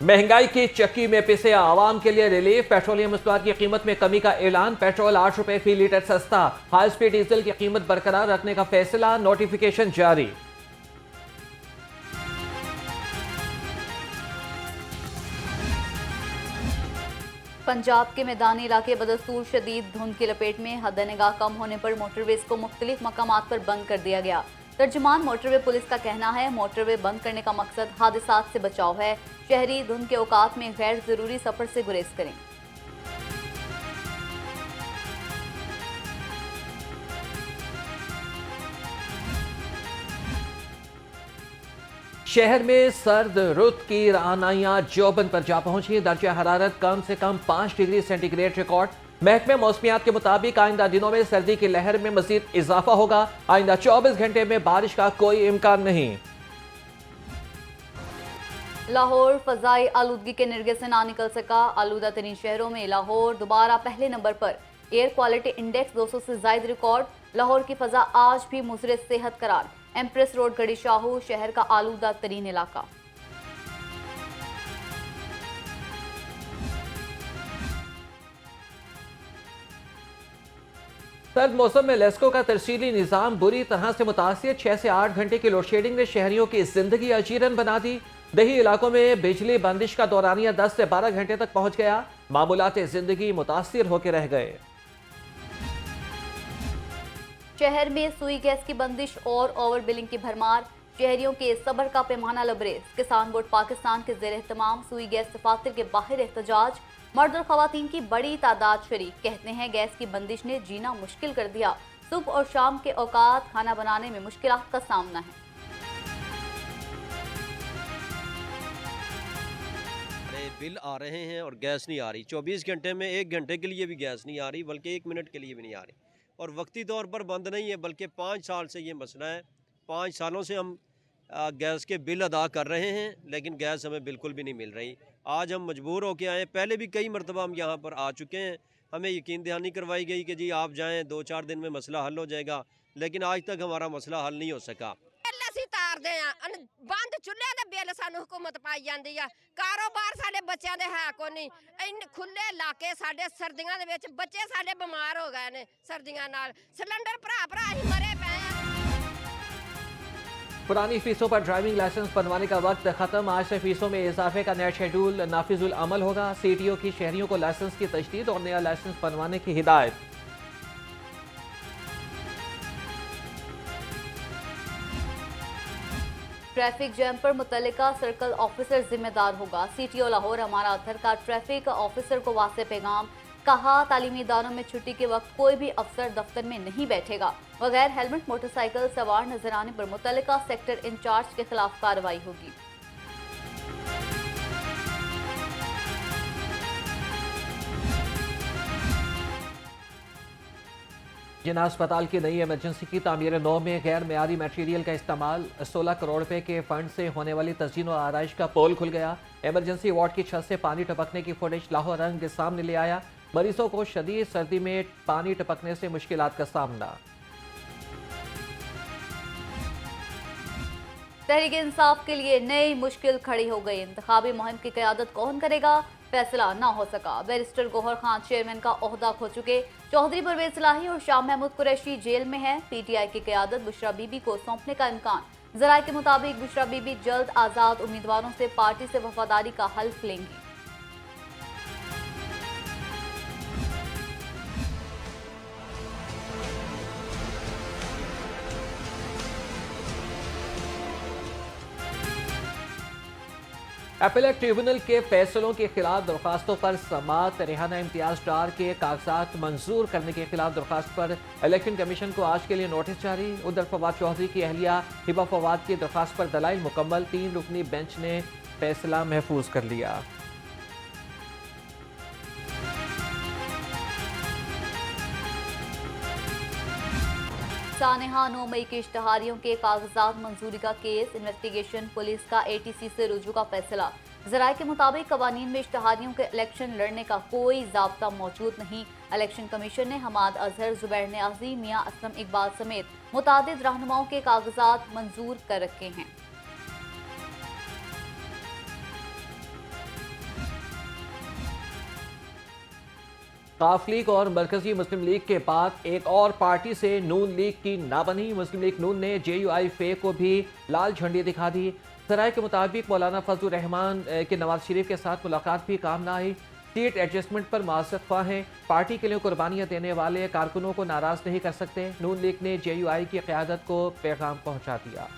महंगाई की चक्की में पिसे आवाम के लिए रिलीफ। पेट्रोलियम मसनूआत की कीमत में कमी का ऐलान। पेट्रोल 8 रुपए फी लीटर सस्ता। हाई स्पीड डीजल की कीमत बरकरार रखने का फैसला। नोटिफिकेशन जारी। पंजाब के मैदानी इलाके बदस्तूर शदीद धुंध की लपेट में। हद निगाह कम होने पर मोटरवेज को मुख्तलिफ मकामात पर बंद कर दिया गया। तर्जुमान मोटरवे पुलिस का कहना है मोटरवे बंद करने का मकसद हादसात से बचाव है। शहरी धुंध के औकात में गैर जरूरी सफर से गुरेज करें। शहर में सर्द रुत की रानाइयां जोबन पर जा पहुंची। दर्जा हरारत कम से कम 5 डिग्री सेंटीग्रेड रिकॉर्ड। महकमे मौसमियात के मुताबिक आइंदा दिनों में सर्दी की लहर में मजीद इजाफा होगा। आइंदा 24 घंटे में बारिश का कोई इम्कान नहीं। लाहौर फजाई आलूदगी के निर्गे से ना निकल सका। आलूदा तरीन शहरों में लाहौर दोबारा पहले नंबर पर। एयर क्वालिटी इंडेक्स 200 से जायद रिकॉर्ड। लाहौर की फजा आज भी मुजर सेहत करार। एम्प्रेस रोड गड़ी शाहू शहर का आलूदा तरीन इलाका। सर्द मौसम में लेस्को का तरसीली निजाम बुरी तरह से मुतासिर। 6 से 8 घंटे की लोड शेडिंग ने शहरियों की जिंदगी अजीरन बना दी। दही इलाकों में बिजली बंदिश का दौरानिया 10 से 12 घंटे तक पहुंच गया। मामूलात जिंदगी मुतासिर होकर रह गए। शहर में सुई गैस की बंदिश और ओवर बिलिंग की भरमार। शहरियों के सब्र का पैमाना लबरेज। किसान बोर्ड पाकिस्तान के जेर एहतमाम सुई गैस दफातर के बाहर एहतजाज। मर्द और खवातीन की बड़ी तादाद शरीक। कहते हैं गैस की बंदिश ने जीना मुश्किल कर दिया। सुबह और शाम के औकात खाना बनाने में मुश्किलात का सामना है। बिल आ रहे हैं और गैस नहीं आ रही। 24 घंटे में 1 घंटे के लिए भी गैस नहीं आ रही, बल्कि 1 मिनट के लिए भी नहीं आ रही। और वक्ती तौर पर बंद नहीं है, बल्कि 5 साल से ये मसला है। 5 सालों से हम गैस के बिल अदा कर रहे हैं, लेकिन गैस हमें बिल्कुल भी नहीं मिल रही। आज हम मजबूर होकर आए। पहले भी कई मरतबा हम यहाँ पर आ चुके हैं। हमें यकीन दहानी करवाई गई कि जी आप जाएँ, 2-4 दिन में मसला हल हो जाएगा, लेकिन आज तक हमारा मसला हल नहीं हो सका। ਤਾਰਦੇ ਆ ਬੰਦ ਚੁੱਲ੍ਹੇ ਦੇ ਬਿੱਲ ਸਾਨੂੰ ਹੁਕੂਮਤ ਪਾਈ ਜਾਂਦੀ ਆ। ਕਾਰੋਬਾਰ ਸਾਡੇ ਬੱਚਿਆਂ ਦੇ ਹੈ ਕੋ ਨਹੀਂ। ਇੰਨੇ ਖੁੱਲੇ ਇਲਾਕੇ ਸਾਡੇ ਸਰਦੀਆਂ ਦੇ ਵਿੱਚ ਬੱਚੇ ਸਾਡੇ ਬਿਮਾਰ ਹੋ ਗਏ ਨੇ ਸਰਦੀਆਂ ਨਾਲ। सिलेंडर भरा ही मरे पे हैं। पुरानी फीसों पर ड्राइविंग लाइसेंस बनवाने का वक्त खत्म। आज से फीसों में इजाफे का नया शेड्यूल नाफिजुल अमल होगा। सीटीओ की शहरियों को लाइसेंस की तजदीद और नया लाइसेंस बनवाने की हिदायत। ट्रैफिक जैम पर मुतल्लिका सर्कल ऑफिसर जिम्मेदार होगा। सीटीओ लाहौर हमारा अथर का ट्रैफिक ऑफिसर को वासे पैगाम। कहा तालीमी इदारों में छुट्टी के वक्त कोई भी अफसर दफ्तर में नहीं बैठेगा। बगैर हेलमेट मोटरसाइकिल सवार नजर आने पर मुतल्लिका सेक्टर इंचार्ज के खिलाफ कार्रवाई होगी। जिना अस्पताल की नई इमरजेंसी की तामीर 9 में गैर मेयारी मटेरियल का इस्तेमाल। 16 करोड़ रुपए के फंड से होने वाली तज़ीन और आराइश का पोल खुल गया। इमरजेंसी वार्ड की छत से पानी टपकने की फुटेज लाहौर रंग सामने ले आया। मरीजों को शदीद सर्दी में पानी टपकने से मुश्किलात का सामना। तहरीक इंसाफ के लिए नई मुश्किल खड़ी हो गई। इंतखाबी मुहिम की क़यादत कौन करेगा, फैसला ना हो सका। बैरिस्टर गौहर खान चेयरमैन का ओहदा खो चुके। चौधरी परवेज इलाही और शाह महमूद कुरैशी जेल में हैं। पीटीआई की क़यादत बुशरा बीबी को सौंपने का इम्कान। ज़राए के मुताबिक बुशरा बीबी जल्द आज़ाद उम्मीदवारों से पार्टी से वफादारी का हल्फ लेंगी। अपीलेट ट्रिब्यूनल के फैसलों के खिलाफ दरख्वास्तों पर समाअत। रेहाना इम्तियाज डार के कागजात मंजूर करने के खिलाफ दरख्वास्त पर इलेक्शन कमीशन को आज के लिए नोटिस जारी। उधर फवाद चौधरी की अहलिया हिबा फवाद की दरख्वास्त पर दलाइल मुकम्मल। 3 रुकनी बेंच ने फैसला महफूज कर लिया। सानेहा 9 मई के इश्तहारियों के कागजात मंजूरी का केस। इन्वेस्टिगेशन पुलिस का एटीसी से रुजू का फैसला। ज़राए के मुताबिक कवानीन में इश्तहारियों के इलेक्शन लड़ने का कोई ज़ाब्ता मौजूद नहीं। इलेक्शन कमीशन ने हमाद अजहर, जुबैर नियाज़ी, मियाँ असलम इकबाल समेत मुतादिद रहनुमाओं के कागजात मंजूर कर रखे हैं। काफ लीग और मरकजी मुस्लिम लीग के बाद एक और पार्टी से नून लीग की ना बनी। मुस्लिम लीग नून ने JUI फे को भी लाल झंडी दिखा दी। सराय के मुताबिक मौलाना फजलुर रहमान के नवाज शरीफ के साथ मुलाकात भी काम ना आई। सीट एडजस्टमेंट पर माजरत ख्वाह हैं। पार्टी के लिए कुर्बानियां देने वाले कारकुनों को नाराज नहीं कर सकते। नून लीग ने JUI की क़यादत को पैगाम पहुंचा दिया।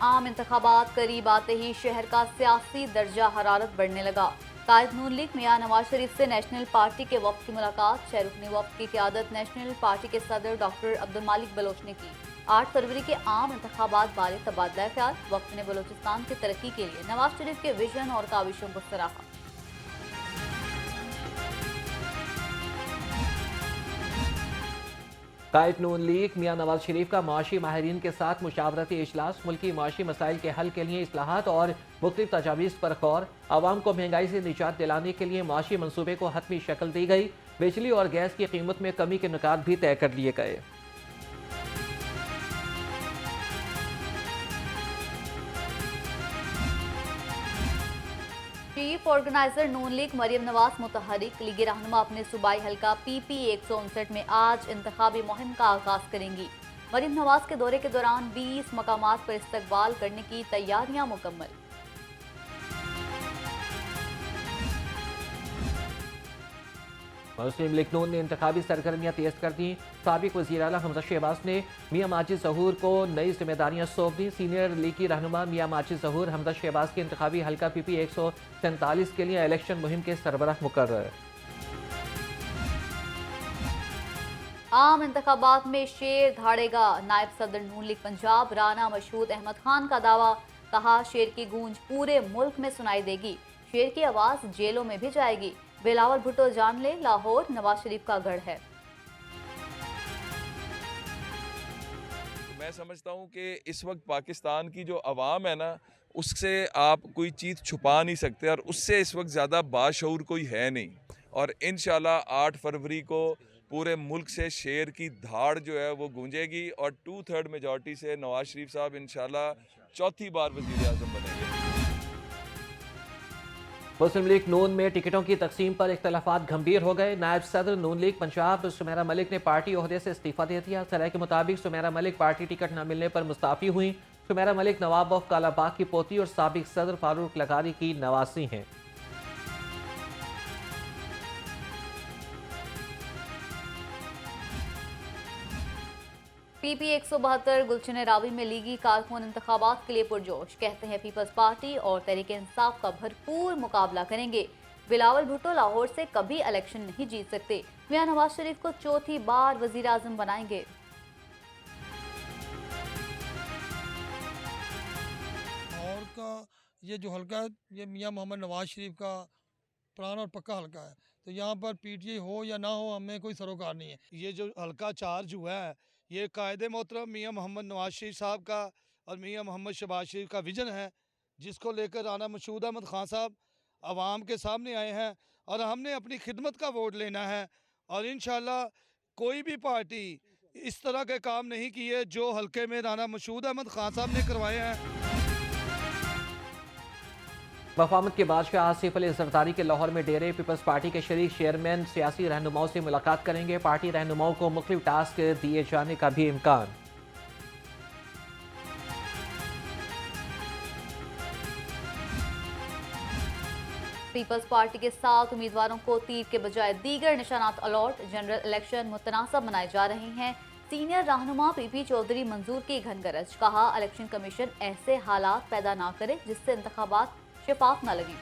आम इंतखाबात करीब आते ही शहर का सियासी दर्जा हरारत बढ़ने लगा। कायद नून लीग मियां नवाज शरीफ से नेशनल पार्टी के वफ्द की मुलाकात। शहरुखनी वफ्द की क़यादत नेशनल पार्टी के सदर डॉक्टर अब्दुल मालिक बलोच ने की। 8 फरवरी के आम इंतखाबात बारे तबादला ख्याल। वफ्द ने बलोचिस्तान की तरक्की के लिए नवाज शरीफ के विजन और काविशों को सराहा। कायद नून लीग मियां नवाज शरीफ का मुआशी माहिरीन के साथ मुशावरती इजलास। मुल्की मुआशी मसाइल के हल के लिए इस्लाहात और मुख्तलिफ तजावीज़ पर गौर। आवाम को महंगाई से निजात दिलाने के लिए मुआशी मनसूबे को हतमी शक्ल दी गई। बिजली और गैस की कीमत में कमी के निकात भी तय कर लिए गए। चीफ ऑर्गेनाइजर नून लीग मरियम नवाज मुतहरिक लीग रहनुमा अपने सूबाई हल्का PP 159 में आज इंतखाबी मुहिम का आगाज करेंगी। मरियम नवाज के दौरे के दौरान 20 मकामात पर इस्तकबाल करने की तैयारियां मुकम्मल। मुस्लिम लीग नून ने इंतखाबी सरगर्मियां तेज कर दी। साबिक वज़ीर आला हमजा शहबाज ने मियां माजिद ज़हूर को नई जिम्मेदारियां सौंप दी। सीनियर लीगी रहनुमा मियां माजिद ज़हूर हमजा शहबाज के इंतखाबी हल्का PP 147 के लिए इलेक्शन मुहिम के सरबराह मुकर्रर। आम इंतखाबात में शेर धाड़ेगा। नायब सदर नून लीग पंजाब राना मशहूद अहमद खान का दावा। कहा, शेर की गूंज पूरे मुल्क में सुनाई देगी। शेर की आवाज जेलों में भी जाएगी। बिलावल भुट्टो जान ले, लाहौर नवाज शरीफ का गढ़ है। मैं समझता हूँ कि इस वक्त पाकिस्तान की जो अवाम है ना, उससे आप कोई चीज़ छुपा नहीं सकते और उससे इस वक्त ज़्यादा बाशऊर कोई है नहीं। और इंशाल्लाह 8 फरवरी को पूरे मुल्क से शेर की धाड़ जो है वो गूंजेगी और 2/3 मेजॉरिटी से नवाज शरीफ साहब इंशाल्लाह चौथी बार वज़ीर आज़म बनेंगे। मुस्लिम लीग नून में टिकटों की तकसीम पर इख्तलाफात गंभीर हो गए। नायब सदर नून लीग पंजाब सुमेरा मलिक ने पार्टी ओहदे से इस्तीफा दे दिया। सराय के मुताबिक सुमेरा मलिक पार्टी टिकट न मिलने पर मुस्ताफी हुई। सुमेरा मलिक नवाब ऑफ कालाबाग की पोती और साबिक सदर फारूक लगारी की नवासी हैं। PP 172 गुलशन रावी में लीगी कारकुन इंतखाबात के लिए पुरजोश। कहते हैं पीपल्स पार्टी और तहरीक इंसाफ का भरपूर मुकाबला करेंगे। बिलावल भुट्टो लाहौर से कभी इलेक्शन नहीं जीत सकते। मियां नवाज शरीफ को चौथी बार वजीर आजम बनाएंगे। और का ये जो हल्का है, ये मियां मोहम्मद नवाज शरीफ का पुराना और पक्का हल्का है। तो यहाँ पर PTI हो या ना हो, हमें कोई सरोकार नहीं है। ये जो हल्का चार्ज हुआ है, ये कायदे मोहतरम मियां मोहम्मद नवाज शरीफ साहब का और मियां मोहम्मद शहबाज शरीफ का विजन है, जिसको लेकर राना मशहूद अहमद खान साहब आवाम के सामने आए हैं और हमने अपनी खिदमत का वोट लेना है। और इंशाल्लाह कोई भी पार्टी इस तरह के काम नहीं किए जो हल्के में राना मशहूद अहमद खान साहब ने करवाए हैं। वफामत के बादशाह आसिफ अली जरदारी के लाहौर में डेरे। पीपल्स पार्टी के शरीक चेयरमैन सियासी रहनुमाओं से मुलाकात करेंगे। पार्टी रहनुमाओं को मुख्तलिफ टास्क दिए जाने का भी इम्कान। पीपल्स पार्टी के 7 उम्मीदवारों को तीर के बजाय दीगर निशानात अलॉट। जनरल इलेक्शन मुतनासब मनाए जा रहे हैं। सीनियर रहनुमा PP चौधरी मंजूर की घनगरज। कहा, इलेक्शन कमीशन ऐसे हालात पैदा ना करे जिससे इंतखाबात शफाफ न लगे।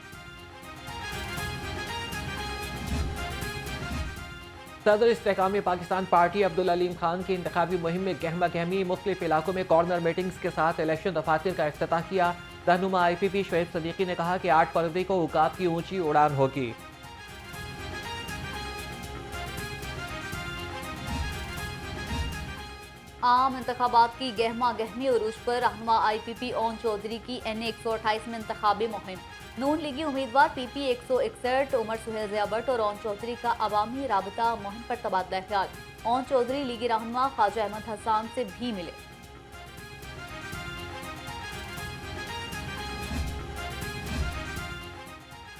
सदर इस्तेहकाम पाकिस्तान पार्टी अब्दुल अलीम खान की इंतखाबी मुहिम में गहमा गहमी। मुख्तलिफ इलाकों में कॉर्नर मीटिंग्स के साथ इलेक्शन दफातर का इफ्तिताह किया। रहनुमा IPP शोएब सदीकी ने कहा कि 8 फरवरी को उकाब की ऊंची उड़ान होगी। आम इंतखाबात की गहमा गहमी उरूज पर रहनुमा IPP ओन चौधरी की NA 128 में इंतखाबी मुहिम। नून लीगी उम्मीदवार PP 161 उमर सुहेल ज़ियाबट और ओन चौधरी का अवामी राबता मुहिम पर तबादला ख्याल। ओन चौधरी लीगी रहनुमा ख्वाजा अहमद हसान से भी मिले।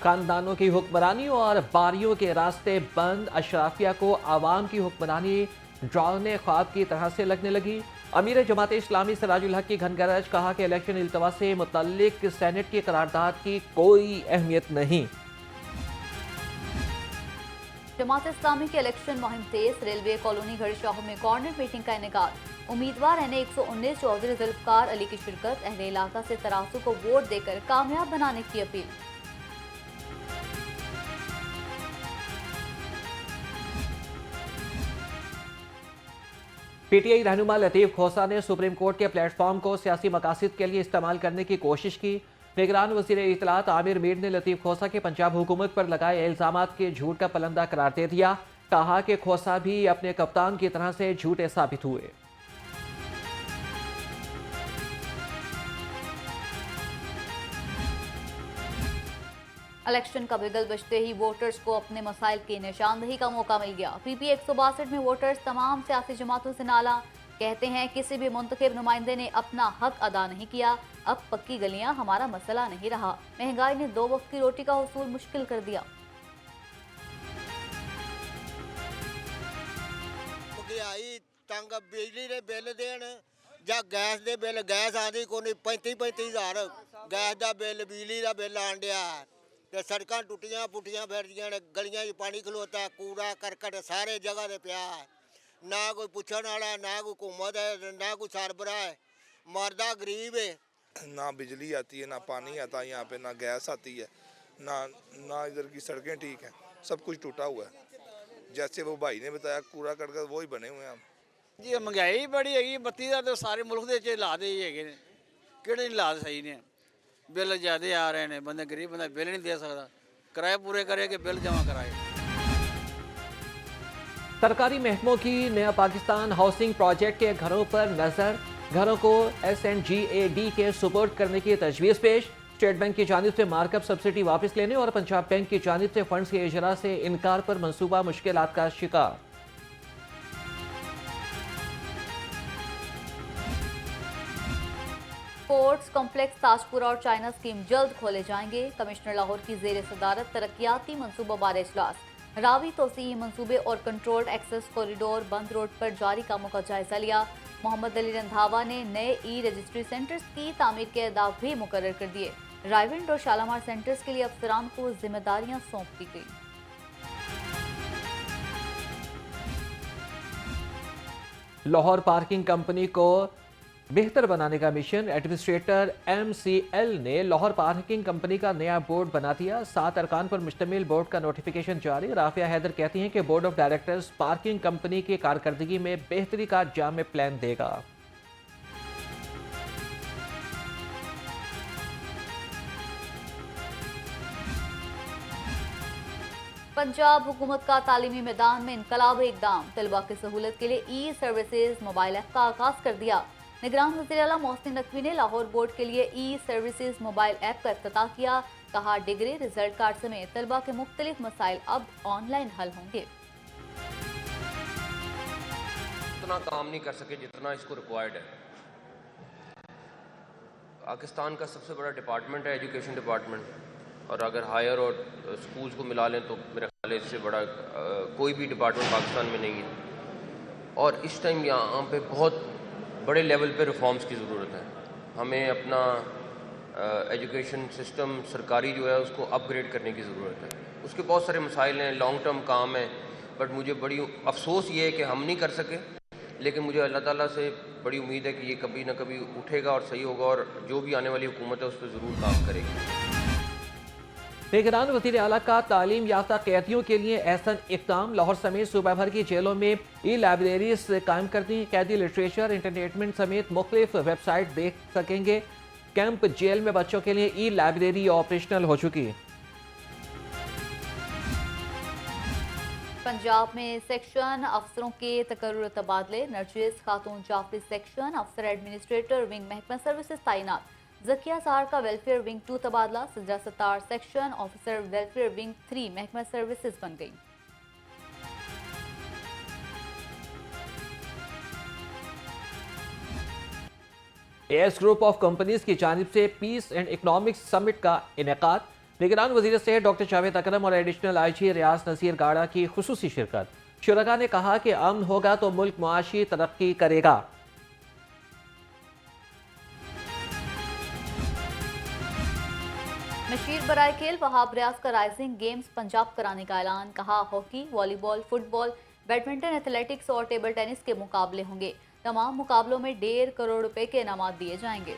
खानदानों की हुक्मरानी और बारियों के रास्ते बंद, अशराफिया को आवाम की हुक्मरानी ड्राउने ख्वाब की तरह से लगने लगी। अमीर जमात इस्लामी सिराजुल हक की घनगरज, कहा कि इलेक्शन इल्तवा से मुतल्लिक सेनेट की करारदाद की कोई अहमियत नहीं। जमात इस्लामी की इलेक्शन मुहिम तेज, रेलवे कॉलोनी गढ़शाह में कॉर्नर मीटिंग का इनेकार। उम्मीदवार NA 119 चौधरी जुल्फकार अली की शिरकत, अहले इलाका से तरासू को वोट देकर कामयाब बनाने की अपील। PTI रहनुमा लतीफ खोसा ने सुप्रीम कोर्ट के प्लेटफॉर्म को सियासी मकासद के लिए इस्तेमाल करने की कोशिश की। निगरान वज़ीर इत्तलात आमिर मीर ने लतीफ खोसा के पंजाब हुकूमत पर लगाए इल्जामात के झूठ का पलंदा करार दे दिया। कहा कि खोसा भी अपने कप्तान की तरह से झूठे साबित हुए। इलेक्शन का बिगल बजते ही वोटर्स को अपने मसाइल की निशानदही का मौका मिल गया। PP 162 में वोटर्स तमाम सियासी जमातों से नाला, कहते हैं किसी भी मुंतखब नुमाइंदे ने अपना हक अदा नहीं किया। अब पक्की गलियां हमारा मसला नहीं रहा, महंगाई ने 2 वक्त की रोटी का हुसूल मुश्किल कर दिया। महंगाई तंग, बिजली के बिल देन ਜਾਂ गैस के बिल, गैस आंदी कोई 35-35 हज़ार गैस का बिल, बिजली का बिल आन दिया। ते सड़कां टुटियां पुटियां फिरदियां ने, गलियां 'च पानी खलोता, कूड़ा करकट सारे जगह ते पिया है। ना कोई पुछण वाला, ना कोई हुकूमत है, ना कोई सरबराह है, मरदा गरीब है। ना बिजली आती है, ना पानी आता है यहाँ पे, ना गैस आती है, ना इधर की सड़कें ठीक हैं, सब कुछ टूटा हुआ है। जैसे वो भाई ने बताया, कूड़ा करकट वो ही बने हुए हैं हम। जी महंगाई बड़ी है, बत्ती का तो सारे मुल्क के हालात ही है, किहड़े हालात सही ने। बिल ज़्यादा आ रहे हैं, बंदे गरीब बंदा बिल नहीं दे सकता, किराए पूरे करे कि बिल जमा कराए। सरकारी महकमों की नया पाकिस्तान हाउसिंग प्रोजेक्ट के घरों पर नजर, घरों को SNGAD के सुपुर्द करने की तजवीज़ पेश। स्टेट बैंक की जानिब से मार्कअप सब्सिडी वापस लेने और पंजाब बैंक की जानिब से फंड्स के इजरा से इनकार पर मंसूबा मुश्किलात का शिकार। स्पोर्ट्स कॉम्प्लेक्स ताजपुरा और चाइना स्कीम जल्द खोले जाएंगे। कमिश्नर लाहौर की जेर सदारत तरक्याती मनसूबाबार इजलास। रावी तोसी मनसूबे और कंट्रोल्ड एक्सेस कॉरिडोर बंद रोड पर जारी कामों का जायजा लिया। मोहम्मद अली रंधावा ने नए रजिस्ट्री सेंटर्स की तामीर के अहदाफ भी मुकर्रर कर दिए। रायविंड और शालामार सेंटर्स के लिए अफसरान को जिम्मेदारियां सौंप दी गई। लाहौर पार्किंग कंपनी को बेहतर बनाने का मिशन, एडमिनिस्ट्रेटर MCL ने लाहौर पार्किंग कंपनी का नया बोर्ड बना दिया। 7 अरकान पर मुश्तमिल बोर्ड का नोटिफिकेशन जारी। राफिया हैदर कहती हैं कि board of directors parking company की कारकर्दगी में बेहतरी का जामे प्लान देगा। पंजाब हुकूमत का तालीमी मैदान में इनकलाबी इकदाम, तलबा की सहूलत के लिए सर्विसेज मोबाइल ऐप का आगाज कर दिया। निगरान वज़ीर आला मोहसिन नकवी ने लाहौर बोर्ड के लिए सर्विसेज मोबाइल ऐप का इफ्तिताह किया। कहा डिग्री, रिजल्ट कार्ड समेत तलबा के मुख्तलिफ मसाइल अब ऑनलाइन हल होंगे। उतना काम नहीं कर सके जितना इसको रिक्वायर्ड है। पाकिस्तान का सबसे बड़ा डिपार्टमेंट है एजुकेशन डिपार्टमेंट, और अगर हायर और स्कूल्स को मिला लें तो मेरे ख्याल इससे बड़ा कोई भी डिपार्टमेंट पाकिस्तान में नहीं है। और इस टाइम यहाँ पे बहुत बड़े लेवल पे रिफॉर्म्स की ज़रूरत है। हमें अपना एजुकेशन सिस्टम सरकारी जो है उसको अपग्रेड करने की ज़रूरत है। उसके बहुत सारे मसाइल हैं, लॉन्ग टर्म काम है, बट मुझे बड़ी अफसोस ये है कि हम नहीं कर सके। लेकिन मुझे अल्लाह ताला से बड़ी उम्मीद है कि ये कभी ना कभी उठेगा और सही होगा, और जो भी आने वाली हुकूमत है उस पर ज़रूर काम करेगी। निगरान वज़ीर आला का तालीम याफ्ता कैदियों के लिए एहसन इक़दाम। लाहौर समेत सूबा भर की जेलों में लाइब्रेरीज कायम कर दी। कैदी लिटरेचर, इंटरटेनमेंट समेत मुख्तलिफ वेबसाइट देख सकेंगे। कैंप जेल में बच्चों के लिए लाइब्रेरी ऑपरेशनल हो चुकी है। पंजाब में सेक्शन अफसरों के तकर्रुर तबादले। नरजिस खातून जाफरी सेक्शन अफसर एडमिनिस्ट्रेटर विंग महकमा सर्विसेज तैनात। जकिया सार का वेलफेयर विंग 2 तबादला। Sidra Sattar section officer welfare wing 3 महकमा सर्विसेज बन गई। एस ग्रुप ऑफ कंपनीज की जानिब से पीस एंड इकनॉमिक्स समिट का इनेकाद। निगरान वज़ीर सेहत डॉक्टर जावेद अकरम और एडिशनल IG रियाज नज़ीर गाड़ा की खुसूसी शिरकत। शुरका ने कहा कि अमन होगा तो मुल्क मुआशी तरक्की करेगा। मशीर बराए खेल वहाब रियाज का राइजिंग गेम्स पंजाब कराने का ऐलान। कहा hockey, volleyball, football, badminton, athletics और टेबल टेनिस के मुकाबले होंगे। तमाम मुकाबलों में 1.5 करोड़ रुपए के इनामात दिए जाएंगे।